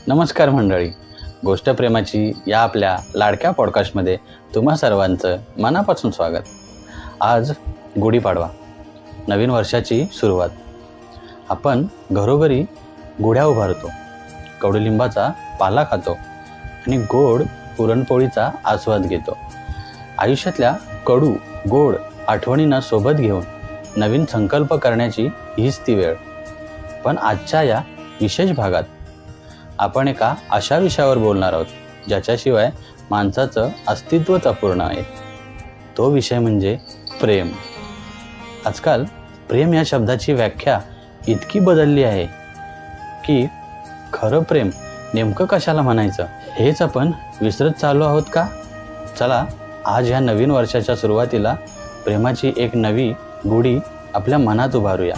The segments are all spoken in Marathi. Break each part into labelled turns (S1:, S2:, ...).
S1: नमस्कार मंडळी. गोष्ट प्रेमाची या आपल्या लाडक्या पॉडकास्टमध्ये तुम्हा सर्वांचं मनापासून स्वागत. आज गुढीपाडवा, नवीन वर्षाची सुरुवात. आपण घरोघरी गुढ्या उभारतो, कडुलिंबाचा पाला खातो आणि गोड पुरणपोळीचा आस्वाद घेतो. आयुष्यातल्या कडू गोड आठवणींना सोबत घेऊन नवीन संकल्प करण्याची हीच ती वेळ. पण आजच्या या विशेष भागात आपण एका अशा विषयावर बोलणार आहोत ज्याच्याशिवाय माणसाचं अस्तित्वच अपूर्ण आहे. तो विषय म्हणजे प्रेम. आजकाल प्रेम या शब्दाची व्याख्या इतकी बदलली आहे की खरं प्रेम नेमकं कशाला म्हणायचं हेच आपण विसरत चाललो आहोत का? चला, आज ह्या नवीन वर्षाच्या सुरुवातीला प्रेमाची एक नवी गुढी आपल्या मनात उभारूया.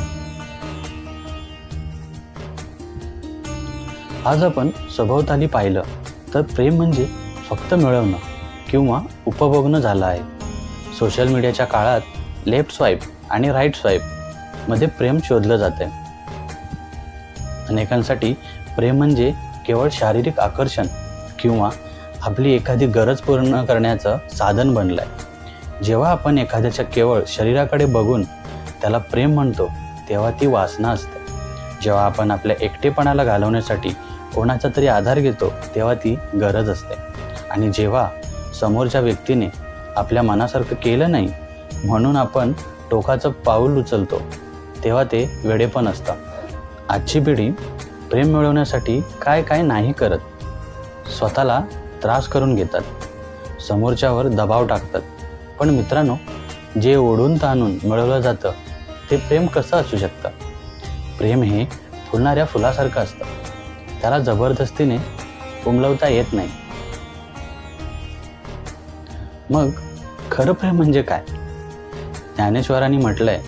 S1: आज आपण सभोवताली पाहिलं तर प्रेम म्हणजे फक्त मिळवणं किंवा उपभोगणं झालं आहे. सोशल मीडियाच्या काळात लेफ्ट स्वाईप आणि राईट स्वाईपमध्ये प्रेम शोधलं जातं. अनेकांसाठी प्रेम म्हणजे केवळ शारीरिक आकर्षण किंवा आपली एखादी गरज पूर्ण करण्याचं साधन बनलं आहे. जेव्हा आपण एखाद्याच्या केवळ शरीराकडे बघून त्याला प्रेम म्हणतो तेव्हा ती वासना असते. जेव्हा आपण आपल्या एकटेपणाला घालवण्यासाठी कोणाचा तरी आधार घेतो तेव्हा ती गरज असते. आणि जेव्हा समोरच्या व्यक्तीने आपल्या मनासारखं केलं नाही म्हणून आपण टोकाचं पाऊल उचलतो तेव्हा ते वेडेपण असतं. आजची पिढी प्रेम मिळवण्यासाठी काय नाही करत. स्वतःला त्रास करून घेतात, समोरच्यावर दबाव टाकतात. पण मित्रांनो, जे ओढून ताणून मिळवलं जातं ते प्रेम कसं असू शकतं? प्रेम हे फुलणाऱ्या फुलासारखं असतं. त्याला जबरदस्तीने उमलवता येत नाही. मग खरं प्रेम म्हणजे काय? ज्ञानेश्वरांनी म्हटलंय,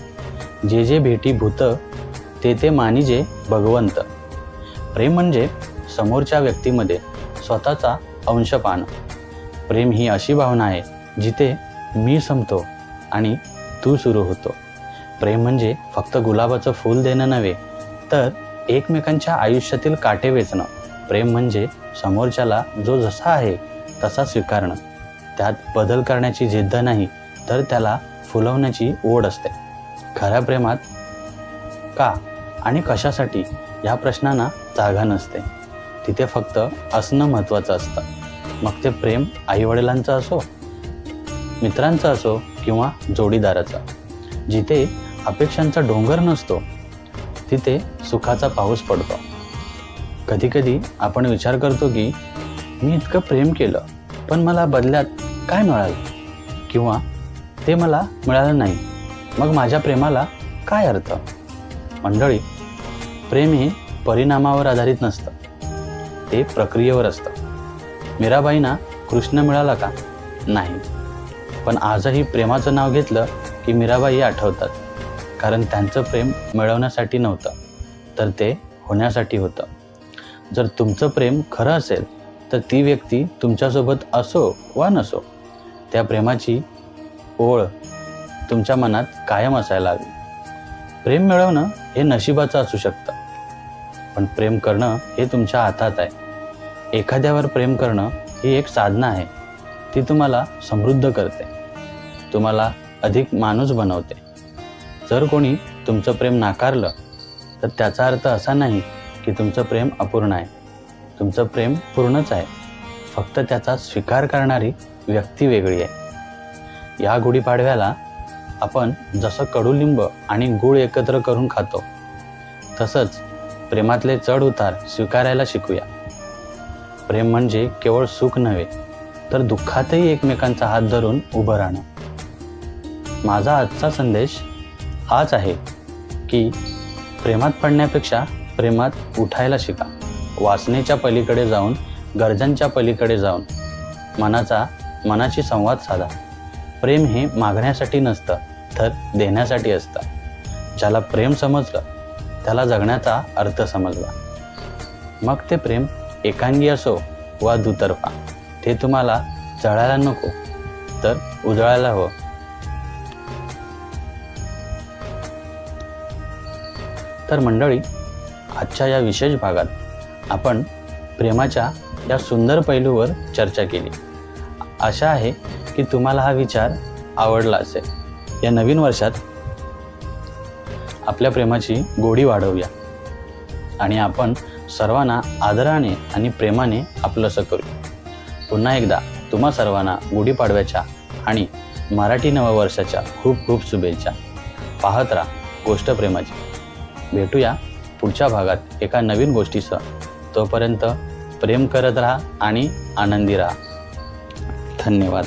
S1: जे भेटी भूत ते मानिजे भगवंत. प्रेम म्हणजे समोरच्या व्यक्तीमध्ये स्वतःचा अंश पाहणं. प्रेम ही अशी भावना आहे जिथे मी संपतो आणि तू सुरू होतो. प्रेम म्हणजे फक्त गुलाबाचं फूल देणं नव्हे तर एकमेकांच्या आयुष्यातील काटे वेचणं. प्रेम म्हणजे समोरच्याला जो जसा आहे तसा स्वीकारणं. त्यात बदल करण्याची जिद्द नाही तर त्याला फुलवण्याची ओढ असते. खऱ्या प्रेमात का आणि कशासाठी या प्रश्नांना जागा नसते. तिथे फक्त असणं महत्त्वाचं असतं. मग ते प्रेम आईवडिलांचं असो, मित्रांचं असो किंवा जोडीदाराचं. जिथे अपेक्षांचा डोंगर नसतो तिथे सुखाचा पाऊस पडतो. कधीकधी आपण विचार करतो की मी इतकं प्रेम केलं पण मला बदल्यात काय मिळालं, किंवा ते मला मिळालं नाही, मग माझ्या प्रेमाला काय अर्थ? मंडळी, प्रेम हे परिणामावर आधारित नसतं, ते प्रक्रियेवर असतं. मीराबाईंना कृष्ण मिळाला का? नाही. पण आजही प्रेमाचं नाव घेतलं की मीराबाई आठवतात. कारण त्यांचं प्रेम मिळवण्यासाठी नव्हतं तर ते होण्यासाठी होतं. जर तुमचं प्रेम खरं असेल तर ती व्यक्ती तुमच्यासोबत असो वा नसो, त्या प्रेमाची ओळ तुमच्या मनात कायम असायला हवी. प्रेम मिळवणं हे नशिबाचं असू शकतं, पण प्रेम करणं हे तुमच्या हातात आहे. एखाद्यावर प्रेम करणं ही एक साधना आहे. ती तुम्हाला समृद्ध करते, तुम्हाला अधिक माणूस बनवते. जर कोणी तुमचं प्रेम नाकारलं तर त्याचा अर्थ असा नाही की तुमचं प्रेम अपूर्ण आहे. तुमचं प्रेम पूर्णच आहे, फक्त त्याचा स्वीकार करणारी व्यक्ती वेगळी आहे. या गुढीपाडव्याला आपण जसं कडुलिंब आणि गूळ एकत्र करून खातो तसंच प्रेमातले चढ उतार स्वीकारायला शिकूया. प्रेम म्हणजे केवळ सुख नव्हे तर दुःखातही एकमेकांचा हात धरून उभं राहणं. माझा आजचा संदेश हाच आहे की प्रेमात पडण्यापेक्षा प्रेमात उठायला शिका. वासनेच्या पलीकडे जाऊन, गरजांच्या पलीकडे जाऊन मनाशी संवाद साधा. प्रेम हे मागण्यासाठी नसतं तर देण्यासाठी असतं. ज्याला प्रेम समजलं त्याला जगण्याचा अर्थ समजला. मग ते प्रेम एकांगी असो वा दुतर्फा, ते तुम्हाला जळायला नको तर उजळायला हवं. तर मंडळी, आजच्या या विशेष भागात आपण प्रेमाच्या या सुंदर पैलूवर चर्चा केली. आशा आहे की तुम्हाला हा विचार आवडला असेल. या नवीन वर्षात आपल्या प्रेमाची गोडी वाढवूया आणि आपण सर्वांना आदराने आणि प्रेमाने आपलंसं करू. पुन्हा एकदा तुम्हा सर्वांना गुढीपाडव्याच्या आणि मराठी नववर्षाच्या खूप खूप शुभेच्छा. पाहत राहा गोष्ट प्रेमाची. भेटूया पुढच्या भागात एका नवीन गोष्टीसह. तोपर्यंत प्रेम करत राहा आणि आनंदी राहा. धन्यवाद.